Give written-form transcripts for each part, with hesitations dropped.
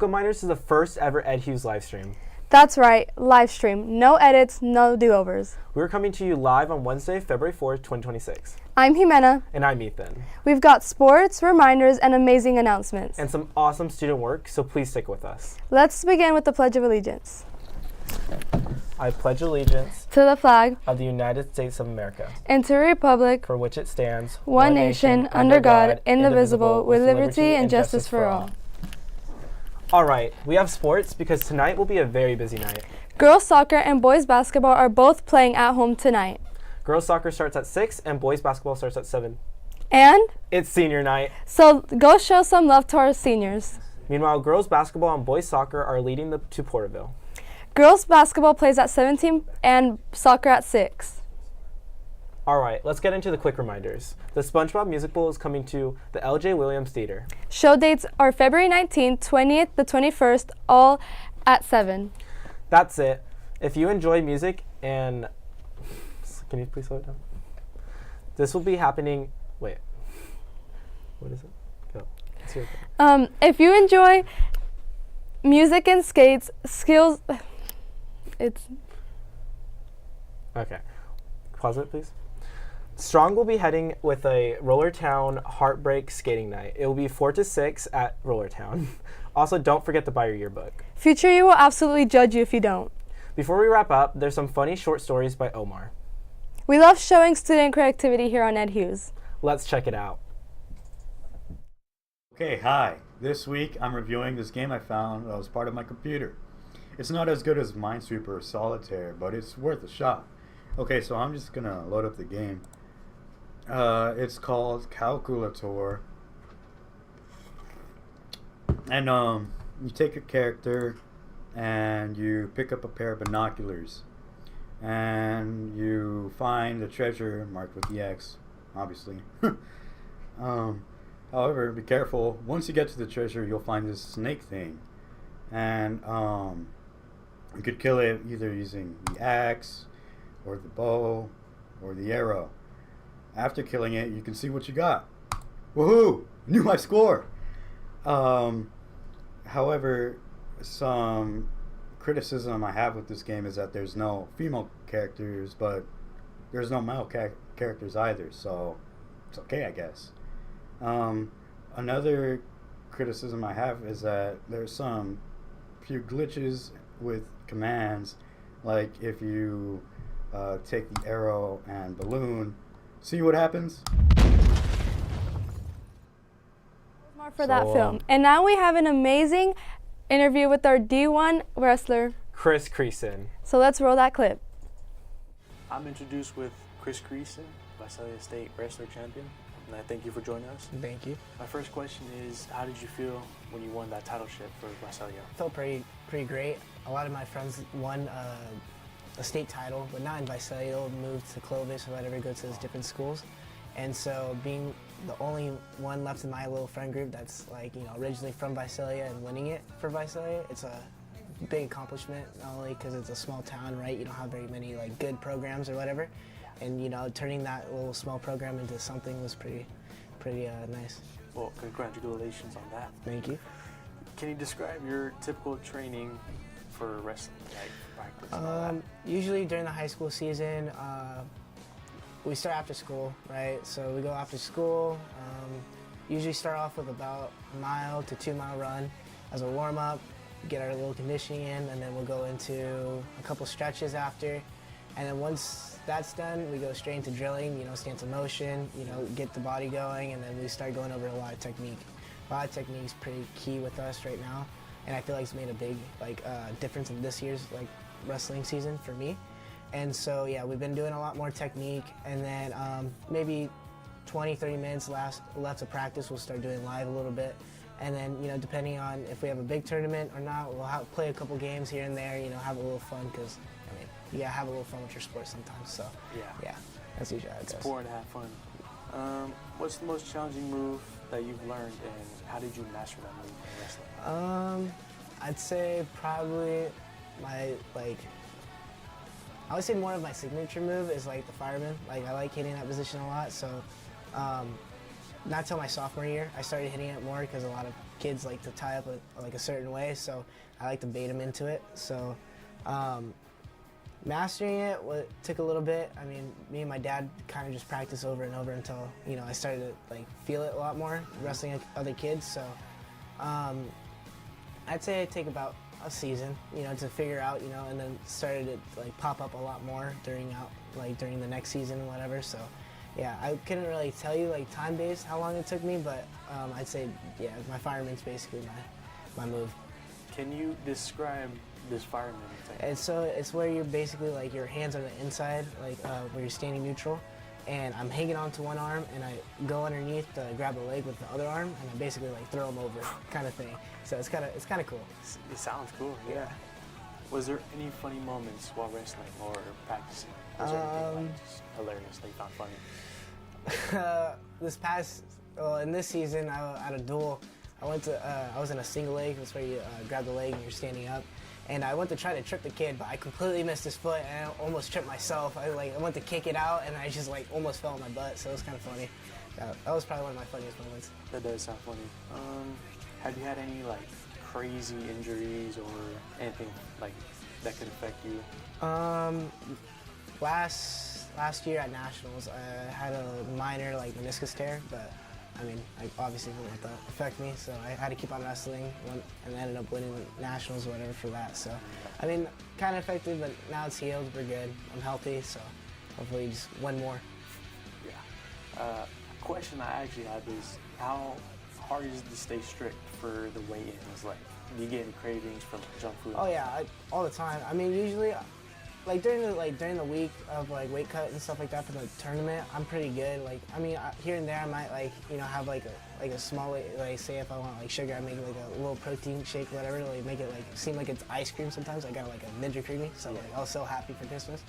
Welcome, minors, to the first ever HewS live stream. That's right, live stream. No edits, no do-overs. We're coming to you live on Wednesday, February 4th, 2026. I'm Jimena. And I'm Ethan. We've got sports, reminders, and amazing announcements. And some awesome student work, so please stick with us. Let's begin with the Pledge of Allegiance. I pledge allegiance to the flag of the United States of America and to the republic for which it stands, one nation, under God, indivisible, with liberty and justice for all. All right, we have sports because tonight will be a very busy night. Girls soccer and boys basketball are both playing at home tonight. Girls soccer starts at 6 and boys basketball starts at 7. And it's senior night. So go show some love to our seniors. Meanwhile, girls basketball and boys soccer are leading to Porterville. Girls basketball plays at 17 and soccer at 6. All right, let's get into the quick reminders. The SpongeBob Musical is coming to the L.J. Williams Theater. Show dates are February 19th, 20th, the 21st, all at 7. That's it. If you enjoy music and... Can you please slow it down? This will be happening... Wait. What is it? Go. Let's hear it. If you enjoy music and skates, skills... It's... Okay. Pause it, please. Strong will be heading with a Rollertown Heartbreak Skating Night. It will be 4 to 6 at Rollertown. Also, don't forget to buy your yearbook. Future You will absolutely judge you if you don't. Before we wrap up, there's some funny short stories by Omar. We love showing student creativity here on HewS. Let's check it out. Okay, hi. This week I'm reviewing this game I found that was part of my computer. It's not as good as Minesweeper or Solitaire, but it's worth a shot. Okay, so I'm just gonna load up the game. It's called Calculator. And you take a character and you pick up a pair of binoculars. And you find a treasure marked with the X, obviously. However, be careful. Once you get to the treasure, you'll find this snake thing. And you could kill it either using the axe, or the bow, or the arrow. After killing it, you can see what you got. Woohoo! New high score! However, some criticism I have with this game is that there's no female characters, but there's no male characters either, so it's okay, I guess. Another criticism I have is that there's some few glitches with commands, like if you take the arrow and balloon, see what happens? More for that film. And now we have an amazing interview with our D1 wrestler, Chris Creason. So let's roll that clip. I'm introduced with Chris Creason, Visalia State Wrestler Champion, and I thank you for joining us. Thank you. My first question is, how did you feel when you won that title ship for Visalia? Felt pretty great. A lot of my friends won a state title, but not in Visalia. Moved to Clovis or whatever, go to those different schools. And so being the only one left in my little friend group that's like, you know, originally from Visalia and winning it for Visalia, it's a big accomplishment, not only because it's a small town, right? You don't have very many like good programs or whatever. And, you know, turning that little small program into something was pretty nice. Well, congratulations on that. Thank you. Can you describe your typical training for wrestling, like practice and all that? Usually during the high school season, we start after school, right? So we go after school, usually start off with about a 1 to 2 mile run as a warm-up, get our little conditioning in, and then we'll go into a couple stretches after. And then once that's done, we go straight into drilling, you know, stance of motion, you know, get the body going, and then we start going over a lot of technique. A lot of technique is pretty key with us right now, and I feel like it's made a big difference in this year's wrestling season for me. And so yeah, we've been doing a lot more technique, and then maybe 20-30 minutes left of practice, we'll start doing live a little bit. And then, you know, depending on if we have a big tournament or not, we'll play a couple games here and there, you know, have a little fun, because I mean, you gotta have a little fun with your sport sometimes. So yeah, that's usually how it goes. It's important to have fun. What's the most challenging move that you've learned, and how did you master that move in wrestling? I'd say probably my I would say more of my signature move is like the fireman. Like, I like hitting that position a lot. So not till my sophomore year I started hitting it more, because a lot of kids like to tie up like a certain way, so I like to bait them into it. So mastering it took a little bit. I mean, me and my dad kind of just practiced over and over until, you know, I started to like feel it a lot more wrestling other kids. So I'd say it'd take about a season, you know, to figure out, you know, and then started to like pop up a lot more during the next season and whatever. So yeah, I couldn't really tell you like time based how long it took me, but I'd say yeah, my fireman's basically my move. Can you describe this fireman thing? And so it's where you're basically like your hands on the inside, like where you're standing neutral, and I'm hanging onto one arm and I go underneath to grab a leg with the other arm and I basically like throw them over, kind of thing. So it's kind of cool. It sounds cool. Yeah. Was there any funny moments while wrestling or practicing? Was there anything like just hilarious that you found funny? In this season, I had a duel. I was in a single leg. That's where you grab the leg and you're standing up. And I went to try to trip the kid, but I completely missed his foot and I almost tripped myself. I went to kick it out and I just like almost fell on my butt. So it was kind of funny. That was probably one of my funniest moments. That does sound funny. Have you had any like crazy injuries or anything like that could affect you? Last year at Nationals, I had a minor like meniscus tear, but I mean, I obviously didn't let that affect me, so I had to keep on wrestling and ended up winning Nationals or whatever for that. So, I mean, kind of affected, but now it's healed. We're good. I'm healthy, so hopefully just win more. Yeah. Question I actually have is how hard is it to stay strict for the weigh-ins? Like, do you get any cravings for like, junk food? Oh yeah, all the time. I mean, usually, like during the week of like weight cut and stuff like that for the tournament, I'm pretty good. Like, I mean, here and there I might like, you know, have like a small, like say if I want like sugar, I make like a little protein shake, whatever, like make it like seem like it's ice cream. Sometimes I got like a Ninja Creamy, so like I was so happy for Christmas.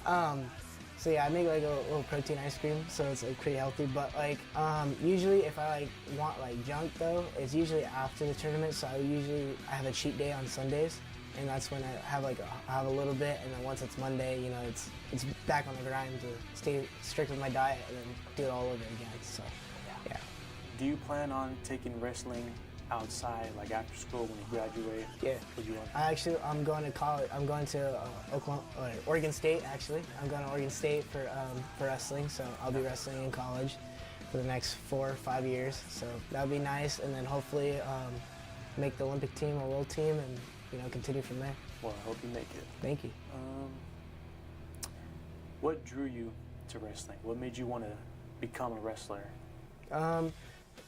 So yeah, I make like a little protein ice cream, so it's like pretty healthy. But like usually if I like want like junk though, it's usually after the tournament. So I have a cheat day on Sundays. And that's when I have a little bit, and then once it's Monday, you know, it's back on the grind to stay strict with my diet and then do it all over again. So, yeah. Do you plan on taking wrestling outside, like after school when you graduate? Yeah. I'm going to college. I'm going to Oregon State. Actually, I'm going to Oregon State for wrestling. So I'll be wrestling in college for the next 4 or 5 years. So that'd be nice, and then hopefully make the Olympic team or world team and, you know, continue from there. Well, I hope you make it. Thank you. What drew you to wrestling? What made you want to become a wrestler?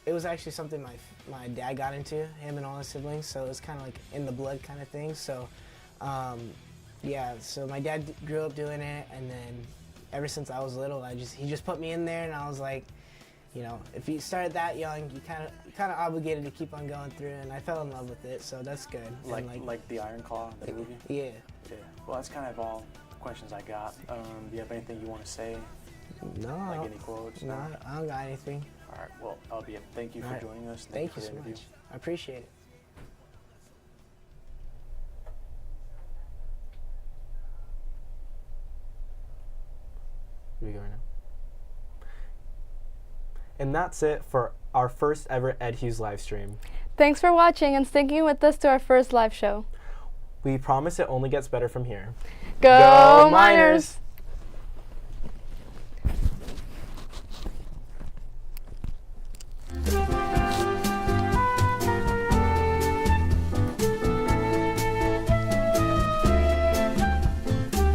It was actually something my dad got into, him and all his siblings, so it was kind of like in the blood kind of thing. So, yeah, so my dad grew up doing it, and then ever since I was little, he just put me in there, and I was like, you know, if you started that young, you kind of obligated to keep on going through, and I fell in love with it, so that's good. Like the Iron Claw, the movie? Yeah. Yeah. Well, that's kind of all the questions I got. Do you have anything you want to say? No. Like any quotes? No, I don't got anything. All right. Well, I'll be it. Thank you for joining us. Thank you so much. I appreciate it. Here we go right now. And that's it for our first ever HewS live stream. Thanks for watching and sticking with us to our first live show. We promise it only gets better from here. Go Miners!